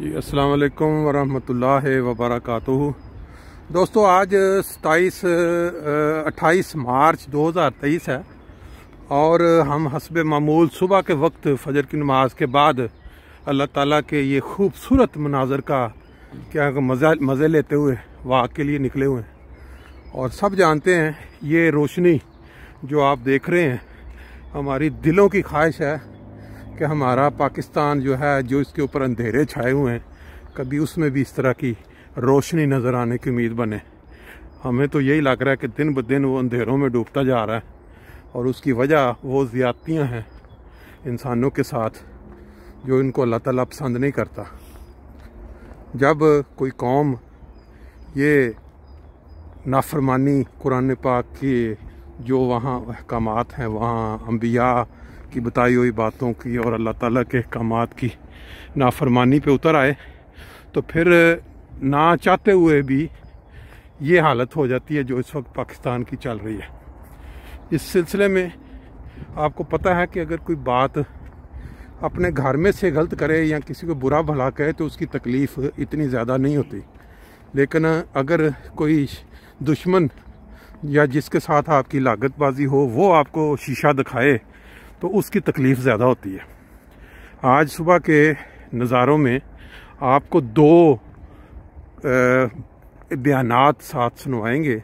جی السلام علیکم ورحمۃ اللہ وبرکاتہ۔ دوستو آج 28 مارچ 2023 ہے اور ہم حسب معمول صبح کے وقت فجر کی نماز کے بعد اللہ تعالیٰ کے یہ خوبصورت مناظر کا کیا مزے لیتے ہوئے واک کے لیے نکلے ہوئے ہیں۔ اور سب جانتے ہیں یہ روشنی جو آپ دیکھ رہے ہیں ہماری دلوں کی خواہش ہے کہ ہمارا پاکستان جو ہے جو اس کے اوپر اندھیرے چھائے ہوئے ہیں کبھی اس میں بھی اس طرح کی روشنی نظر آنے کی امید بنے۔ ہمیں تو یہی لگ رہا ہے کہ دن بدن وہ اندھیروں میں ڈوبتا جا رہا ہے اور اس کی وجہ وہ زیادتیاں ہیں انسانوں کے ساتھ جو ان کو اللہ تعالیٰ پسند نہیں کرتا۔ جب کوئی قوم یہ نافرمانی قرآن پاک کی جو وہاں احکامات ہیں وہاں انبیاء کی بتائی ہوئی باتوں کی اور اللہ تعالیٰ کے احکامات کی نافرمانی پہ اتر آئے تو پھر نہ چاہتے ہوئے بھی یہ حالت ہو جاتی ہے جو اس وقت پاکستان کی چل رہی ہے۔ اس سلسلے میں آپ کو پتہ ہے کہ اگر کوئی بات اپنے گھر میں سے غلط کرے یا کسی کو برا بھلا کہے تو اس کی تکلیف اتنی زیادہ نہیں ہوتی، لیکن اگر کوئی دشمن یا جس کے ساتھ آپ کی لاگت بازی ہو وہ آپ کو شیشہ دکھائے تو اس کی تکلیف زیادہ ہوتی ہے۔ آج صبح کے نظاروں میں آپ کو دو بیانات ساتھ سنوائیں گے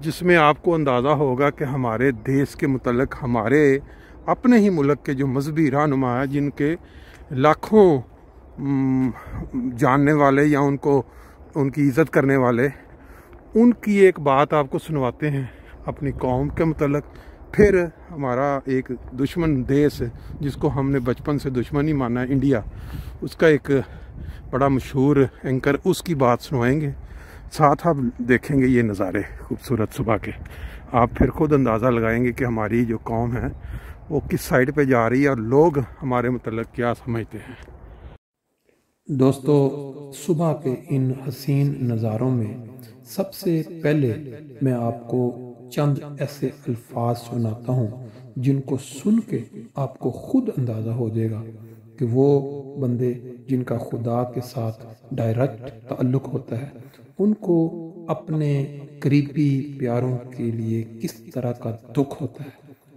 جس میں آپ کو اندازہ ہوگا کہ ہمارے دیش کے متعلق ہمارے اپنے ہی ملک کے جو مذہبی رہنما ہیں جن کے لاکھوں جاننے والے یا ان کی عزت کرنے والے ان کی ایک بات آپ کو سنواتے ہیں اپنی قوم کے متعلق۔ پھر ہمارا ایک دشمن دیش جس کو ہم نے بچپن سے دشمن ہی مانا ہے انڈیا، اس کا ایک بڑا مشہور اینکر اس کی بات سنوائیں گے، ساتھ آپ دیکھیں گے یہ نظارے خوبصورت صبح کے۔ آپ پھر خود اندازہ لگائیں گے کہ ہماری جو قوم ہے وہ کس سائڈ پہ جا رہی ہے اور لوگ ہمارے متعلق کیا سمجھتے ہیں۔ دوستو صبح کے ان حسین نظاروں میں سب سے پہلے میں آپ کو چند ایسے الفاظ سناتا ہوں جن کو سن کے آپ کو خود اندازہ ہو جائے گا کہ وہ بندے جن کا خدا کے ساتھ ڈائریکٹ تعلق ہوتا ہے ان کو اپنے قریبی پیاروں کے لیے کس طرح کا دکھ ہوتا ہے،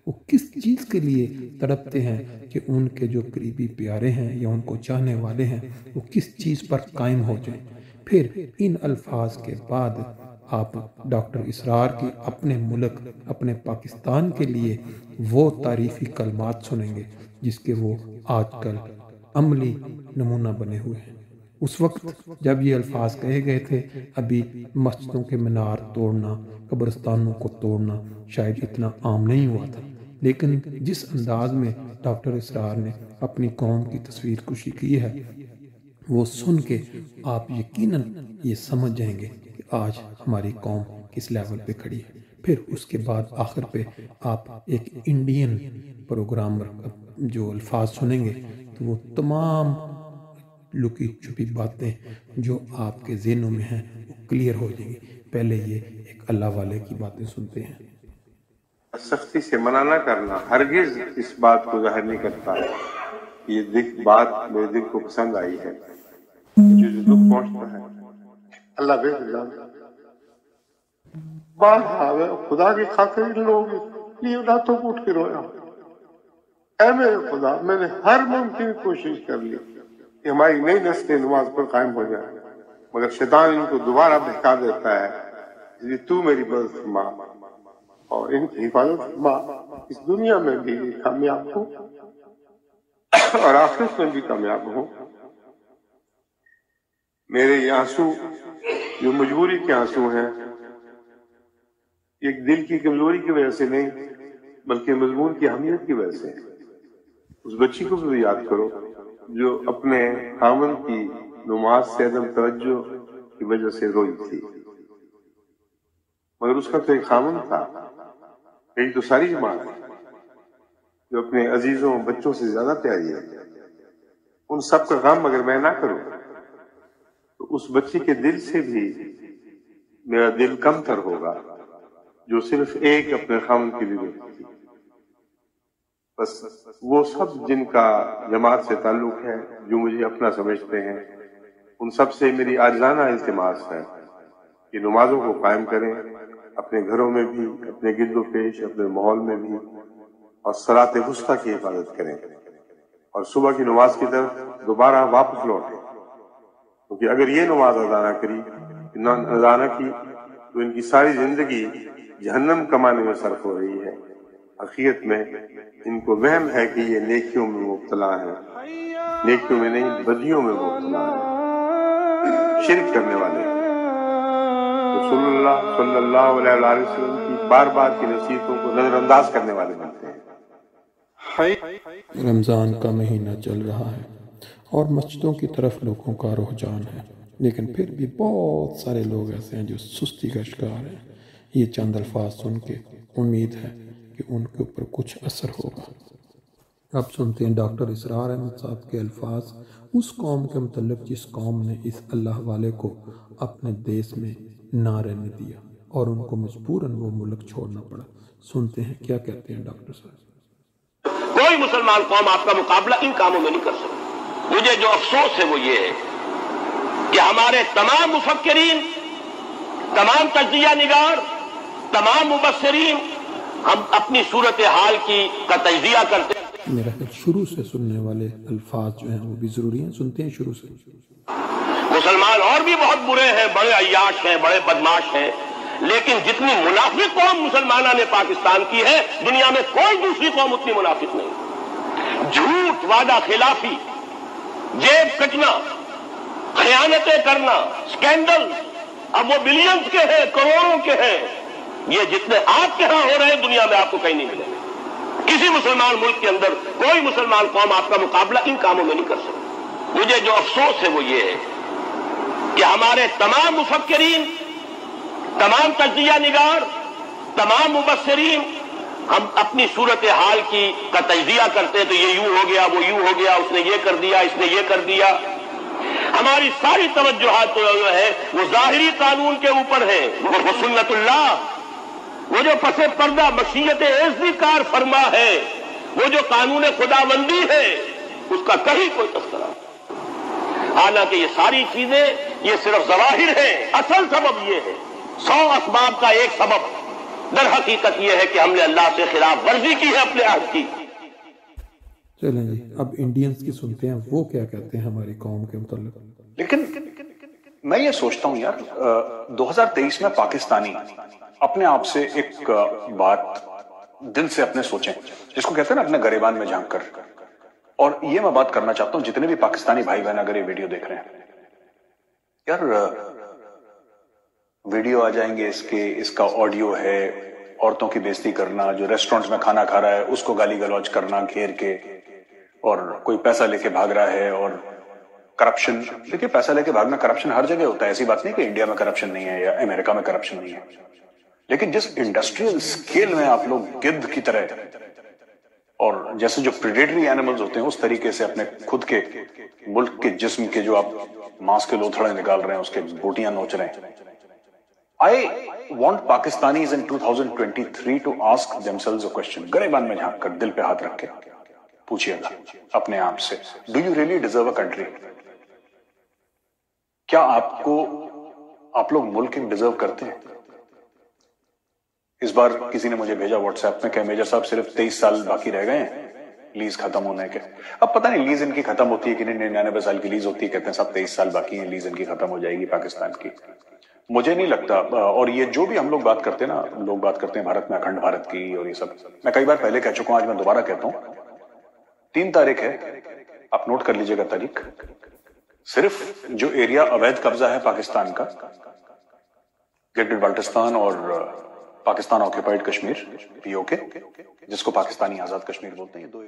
وہ کس چیز کے لیے تڑپتے ہیں کہ ان کے جو قریبی پیارے ہیں یا ان کو چاہنے والے ہیں وہ کس چیز پر قائم ہو جائیں۔ پھر ان الفاظ کے بعد آپ ڈاکٹر اسرار کی اپنے ملک اپنے پاکستان کے لیے وہ تعریفی کلمات سنیں گے جس کے وہ آج کل عملی نمونہ بنے ہوئے ہیں۔ اس وقت جب یہ الفاظ کہے گئے تھے ابھی مسجدوں کے مینار توڑنا، قبرستانوں کو توڑنا شاید اتنا عام نہیں ہوا تھا، لیکن جس انداز میں ڈاکٹر اسرار نے اپنی قوم کی تصویر کشی کی ہے وہ سن کے آپ یقیناً یہ سمجھ جائیں گے کہ آج ہماری قوم کس لیول پہ کھڑی ہے۔ پھر اس کے بعد آخر پہ آپ ایک انڈین پروگرامر جو الفاظ سنیں گے تو وہ تمام لکی چھپی باتیں جو آپ کے ذہنوں میں ہیں وہ کلیئر ہو جائیں گی۔ پہلے یہ ایک اللہ والے کی باتیں سنتے ہیں۔ سختی سے منع نہ کرنا ہرگز اس بات کو ظاہر نہیں کرتا ہے یہ بات میرے دل کو پسند آئی ہے، مجھے جو دکھ پہنچتا ہے اللہ بہتر جانتا۔ بات آوے خدا کی خاطر ان لوگوں لیے راتوں کو اٹھ کے رویا، اے میرے خدا میں نے ہر ممکن کوشش کر لی کہ ہماری نئی نسلیں نماز پر قائم ہو جائیں، مگر شیطان ان کو دوبارہ بہکا دیتا ہے، اس لیے تو میری مدد فرما اور ان کی حفاظت فرما، اس دنیا میں بھی کامیاب ہوں اور آخرت میں بھی کامیاب ہوں۔ میرے یہ آنسو جو مجبوری کے آنسو ہیں ایک دل کی کمزوری کی وجہ سے نہیں بلکہ مضمون کی اہمیت کی وجہ سے۔ اس بچی کو بھی یاد کرو جو اپنے خامن کی نماز سے عدم توجہ کی وجہ سے روئی تھی، مگر اس کا تو ایک خامن تھا، ایک تو ساری جماعت جو اپنے عزیزوں بچوں سے زیادہ پیاری ہے، ان سب کا غم اگر میں نہ کروں تو اس بچی کے دل سے بھی میرا دل کم تر ہوگا جو صرف ایک اپنے خامن کے لیے روتی تھی۔ بس وہ سب جن کا جماعت سے تعلق ہے، جو مجھے اپنا سمجھتے ہیں، ان سب سے میری عاجزانہ التماس ہے کہ نمازوں کو قائم کریں، اپنے گھروں میں بھی، اپنے گرد و پیش، اپنے ماحول میں بھی، اور صلاۃ وسطیٰ کی حفاظت کریں اور صبح کی نماز کی طرف دوبارہ واپس لوٹیں، کیونکہ اگر یہ نماز ادا نہ کی تو ان کی ساری زندگی جہنم کمانے میں صرف ہو رہی ہے۔ حقیقت میں ان کو وہم ہے کہ یہ نیکیوں میں مبتلا ہیں، نیکیوں میں نہیں بدیوں میں مبتلا ہیں، شرک کرنے والے ہیں۔ رسول اللہ صلی اللہ علیہ وآلہ وسلم کی بار بار کی نصیحتوں کو نظر انداز کرنے والے بنتے ہیں۔ رمضان کا مہینہ چل رہا ہے اور مسجدوں کی طرف لوگوں کا رجحان ہے، لیکن پھر بھی بہت سارے لوگ ایسے ہیں جو سستی کا شکار ہیں۔ یہ چند الفاظ سن کے امید ہے کہ ان کے اوپر کچھ اثر ہوگا۔ اب سنتے ہیں ڈاکٹر اسرار احمد صاحب کے الفاظ اس قوم کے متعلق جس قوم نے اس اللہ والے کو اپنے دیس میں نہ رہنے دیا اور ان کو مجبوراً وہ ملک چھوڑنا پڑا۔ سنتے ہیں کیا کہتے ہیں ڈاکٹر صاحب۔ کوئی مسلمان قوم آپ کا مقابلہ ان کاموں میں نہیں کر سکتی۔ مجھے جو افسوس ہے وہ یہ ہے کہ ہمارے تمام مفکرین، تمام تجزیہ نگار، تمام مبصرین ہم اپنی صورتحال کا تجزیہ کرتے ہیں۔ میرا خیال شروع سے سننے والے الفاظ جو ہیں وہ بھی ضروری ہیں، سنتے ہیں شروع سے۔ مسلمان اور بھی بہت برے ہیں، بڑے عیاش ہیں، بڑے بدماش ہیں، لیکن جتنی منافق قوم مسلمانوں نے پاکستان کی ہے، دنیا میں کوئی دوسری قوم اتنی منافق نہیں۔ جھوٹ، وعدہ خلافی، جیب کٹنا، خیانتیں کرنا، سکینڈل، اب وہ بلینز کے ہیں، کروڑوں کے ہیں، یہ جتنے آپ کے ہاں ہو رہے ہیں دنیا میں آپ کو کہیں نہیں ملیں گے۔ کسی مسلمان ملک کے اندر کوئی مسلمان قوم آپ کا مقابلہ ان کاموں میں نہیں کر سکتی۔ مجھے جو افسوس ہے وہ یہ ہے کہ ہمارے تمام مفکرین، تمام تجزیہ نگار، تمام مبصرین ہم اپنی صورتحال کا تجزیہ کرتے ہیں تو یہ یوں ہو گیا، وہ یوں ہو گیا، اس نے یہ کر دیا، اس نے یہ کر دیا۔ ہماری ساری توجہات جو ہے وہ ظاہری قانون کے اوپر ہے، وہ سنت اللہ، وہ جو پس پردہ مشیت اعزی کار فرما ہے، وہ جو قانون خداوندی ہے، اس کا کہیں کوئی تذکرہ نہیں۔ حالانکہ یہ ساری چیزیں یہ صرف ظواہر ہیں، اصل سبب یہ ہے، 100 اسباب کا ایک سبب در حقیقت یہ ہے کہ ہم نے اللہ سے خلاف ورزی کی ہے اپنے عہد کی۔ چلیں جی اب انڈینز کی سنتے ہیں وہ کیا کہتے ہیں ہماری قوم کے متعلق۔ لیکن میں یہ سوچتا ہوں یار 2023 میں پاکستانی اپنے آپ سے ایک بات دل سے اپنے سوچیں، جس کو کہتے ہیں نا اپنے گریبان میں جھانک کر، اور یہ میں بات کرنا چاہتا ہوں جتنے بھی پاکستانی بھائی بہن اگر یہ ویڈیو دیکھ رہے ہیں، یار ویڈیو آ جائیں گے اس کا آڈیو ہے، عورتوں کی بےزتی کرنا، جو ریسٹورنٹ میں کھانا کھا رہا ہے اس کو گالی گلوچ کرنا گھیر کے، اور کوئی پیسہ لے کے بھاگ رہا ہے، اور کرپشن۔ دیکھیے پیسہ لے کے بھاگنا کرپشن ہر جگہ ہوتا ہے، ایسی بات نہیں کہ انڈیا میں کرپشن نہیں ہے یا امریکہ میں کرپشن نہیں ہے، لیکن جس انڈسٹریل سکیل میں آپ لوگ گدھ کی طرح اور جیسے جو پریڈیٹری اینیملز ہوتے ہیں اس طریقے سے اپنے خود کے ملک کے جسم کے جو آپ ماس کے لوتھڑے نکال رہے ہیں، اس کے بوٹیاں نوچ رہے ہیں۔ I want Pakistanis in 2023 to ask themselves a question. گریبان میں جھانک کر دل پہ ہاتھ رکھ کے پوچھئے گا اپنے آپ سے، Do you really deserve a country? کیا آپ لوگ ملک ڈیزرو کرتے ہیں؟ اس بار کسی نے مجھے بھیجا واٹس ایپ میں کہ میجر صاحب صرف 23 سال باقی رہ گئے ہیں لیز ختم ہونے کے۔ اب پتہ نہیں لیز ان کی ختم ہوتی ہے کہ 99 سال کی لیز ہوتی ہے، کہتے ہیں صاحب 23 سال باقی ہیں، لیز ان کی ختم ہو جائے گی پاکستان کی۔ مجھے نہیں لگتا، اور یہ جو بھی ہم لوگ بات کرتے ہیں نا، لوگ بات کرتے ہیں بھارت میں اکھنڈ بھارت کی اور یہ سب، میں کئی بار پہلے کہہ چکا ہوں، آج میں دوبارہ کہتا ہوں، 3 تاریخ ہے، آپ نوٹ کر لیجئے گا تاریخ، صرف جو ایریا اویدھ قبضہ ہے پاکستان کا، گلگت بلٹستان اور پاکستان آکیپائڈ کشمیر POK، جس کو پاکستانی آزاد کشمیر بولتے ہیں، یہ 2